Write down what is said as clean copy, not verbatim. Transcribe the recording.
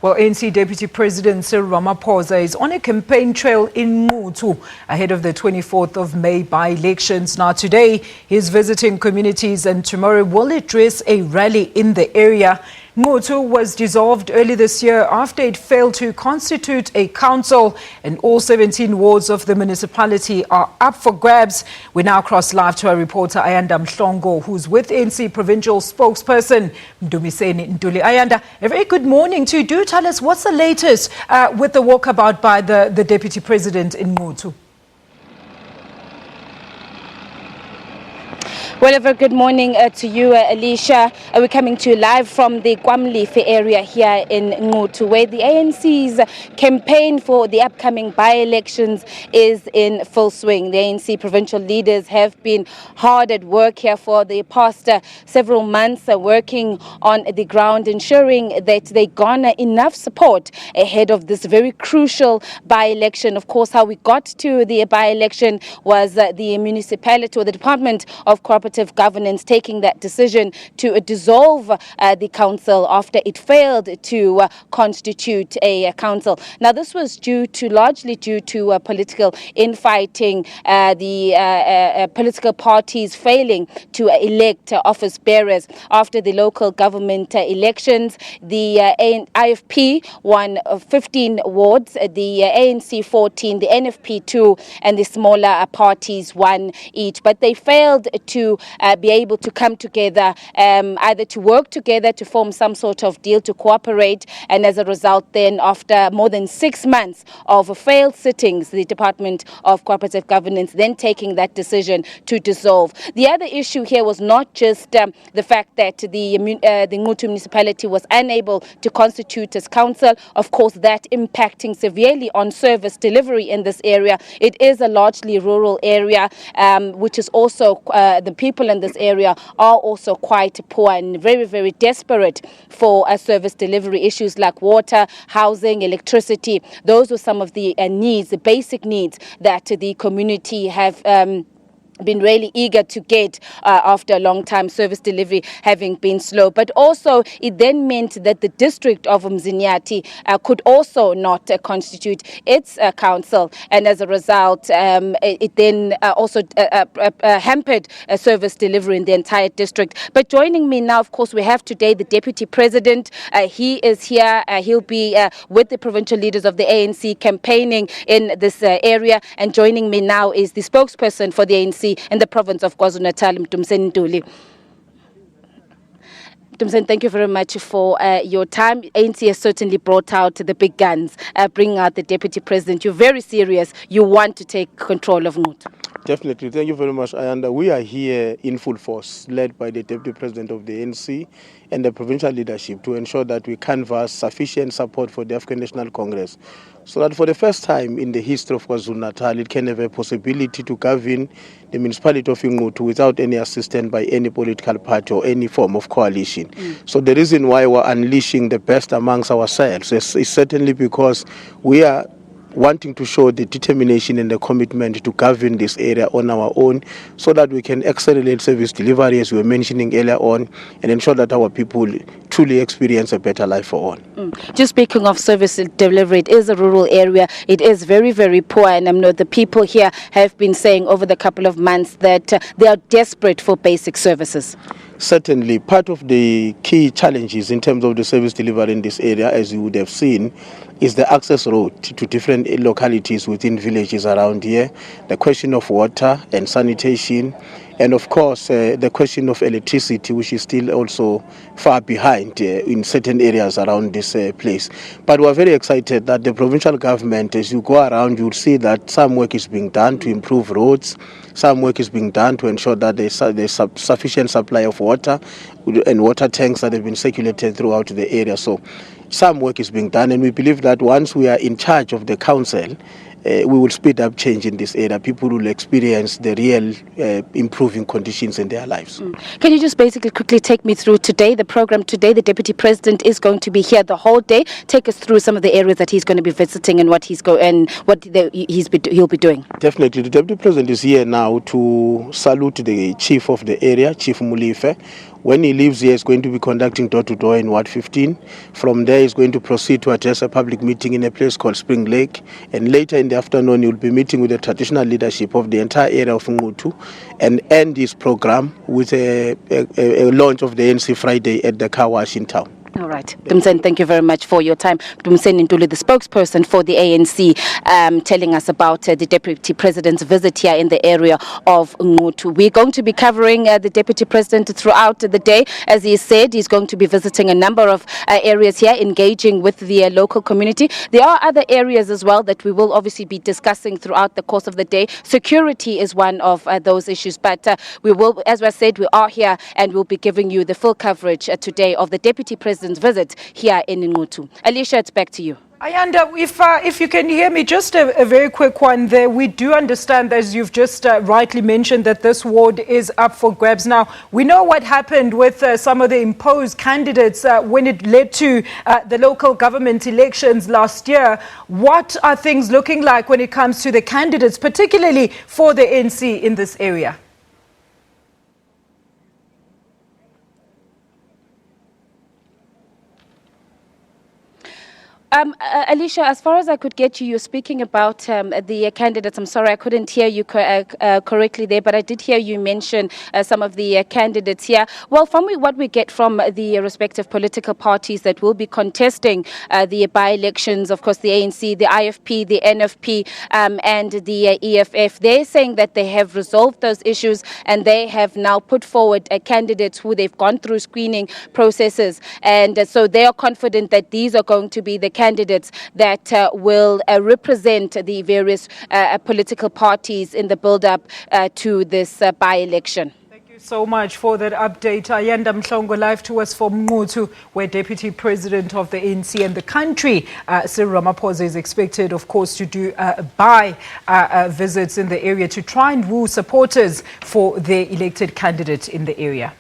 Well, ANC Deputy President Cyril Ramaphosa is on a campaign trail in Nquthu ahead of the 24th of May by-elections. Now, today he's visiting communities and tomorrow will address a rally in the area. Nquthu was dissolved early this year after it failed to constitute a council, and all 17 wards of the municipality are up for grabs. We now cross live to our reporter Ayanda Mhlongo, who's with ANC provincial spokesperson Nquthu. Ayanda, a very good morning to you. Do tell us what's the latest with the walkabout by the Deputy President in Nquthu. Well, a very good morning to you, Alicia. We're coming to you live from the KwaZulu-Natal area here in Nquthu, where the ANC's campaign for the upcoming by-elections is in full swing. The ANC provincial leaders have been hard at work here for the past several months, working on the ground, ensuring that they garner enough support ahead of this very crucial by-election. Of course, how we got to the by-election was the municipality or the Department of Cooperative Governance taking that decision to dissolve the council after it failed to constitute a council. Now, this was largely due to political infighting, the political parties failing to elect office bearers. After the local government elections, the IFP won 15 wards, the ANC 14, the NFP 2, and the smaller parties 1 each. But they failed to be able to come together, either to work together to form some sort of deal to cooperate. And as a result, then, after more than 6 months of failed sittings, the Department of Cooperative Governance then taking that decision to dissolve. The other issue here was not just the fact that the Nquthu municipality was unable to constitute as council. Of course, that impacting severely on service delivery in this area. It is a largely rural area, which is also the people in this area are also quite poor and very, very desperate for service delivery. Issues like water, housing, electricity. Those were some of the needs, the basic needs that the community have been really eager to get after a long time, service delivery having been slow. But also it then meant that the district of Mzinyati could also not constitute its council, and as a result it then also hampered service delivery in the entire district. But joining me now, of course, we have today the Deputy President. He is here. He'll be with the provincial leaders of the ANC campaigning in this area, and joining me now is the spokesperson for the ANC in the province of KwaZulu-Natal, Nquthu. Thank you very much for your time. ANC has certainly brought out the big guns, bringing out the Deputy President. You're very serious. You want to take control of Nquthu. Definitely. Thank you very much. And we are here in full force, led by the Deputy President of the ANC and the provincial leadership, to ensure that we canvass sufficient support for the African National Congress, so that for the first time in the history of KwaZulu-Natal, it can have a possibility to govern the municipality of Nquthu without any assistance by any political party or any form of coalition. So the reason why we're unleashing the best amongst ourselves is certainly because we are wanting to show the determination and the commitment to govern this area on our own, so that we can accelerate service delivery, as we were mentioning earlier on, and ensure that our people truly experience a better life for all. Just speaking of service delivery, it is a rural area. It is very, very poor, and I know the people here have been saying over the couple of months that they are desperate for basic services. Certainly, part of the key challenges in terms of the service delivery in this area, as you would have seen, is the access road to different localities within villages around here, the question of water and sanitation, and of course the question of electricity, which is still also far behind in certain areas around this place. But we're very excited that the provincial government, as you go around, you'll see that some work is being done to improve roads, some work is being done to ensure that there's sufficient supply of water and water tanks that have been circulated throughout the area. So some work is being done, and we believe that once we are in charge of the council, we will speed up change in this area. People will experience the real improving conditions in their lives. Can you just basically quickly take me through today, the program today? The Deputy President is going to be here the whole day. Take us through some of the areas that he's going to be visiting and what he'll be doing. Definitely. The Deputy President is here now to salute the chief of the area, Chief Mulife, When he leaves here, he's going to be conducting door-to-door in Ward 15. From there, he's going to proceed to address a public meeting in a place called Spring Lake. And later in the afternoon, he'll be meeting with the traditional leadership of the entire area of Nquthu and end his program with a launch of the ANC Friday at the car wash in town. All right. Dumsen, thank you very much for your time. Dumsen Nquthu, the spokesperson for the ANC, telling us about the Deputy President's visit here in the area of Nquthu. We're going to be covering the Deputy President throughout the day. As he said, he's going to be visiting a number of areas here, engaging with the local community. There are other areas as well that we will obviously be discussing throughout the course of the day. Security is one of those issues. But we will, as I said, we are here and we'll be giving you the full coverage today of the Deputy President's visit here in Nquthu. Alicia, it's back to you. Ayanda, if you can hear me, just a very quick one there. We do understand, as you've just rightly mentioned, that this ward is up for grabs. Now, we know what happened with some of the imposed candidates when it led to the local government elections last year. What are things looking like when it comes to the candidates, particularly for the ANC in this area? Alicia, as far as I could get you, you're speaking about the candidates. I'm sorry, I couldn't hear you correctly there, but I did hear you mention some of the candidates here. Well, from what we get from the respective political parties that will be contesting the by-elections, of course, the ANC, the IFP, the NFP, and the EFF, they're saying that they have resolved those issues and they have now put forward candidates who they've gone through screening processes. And so they are confident that these are going to be the candidates that will represent the various political parties in the build-up to this by-election. Thank you so much for that update. Ayanda Mhlongo, live to us from Nquthu, where Deputy President of the ANC and the country, Cyril Ramaphosa, is expected, of course, to do visits in the area to try and woo supporters for their elected candidate in the area.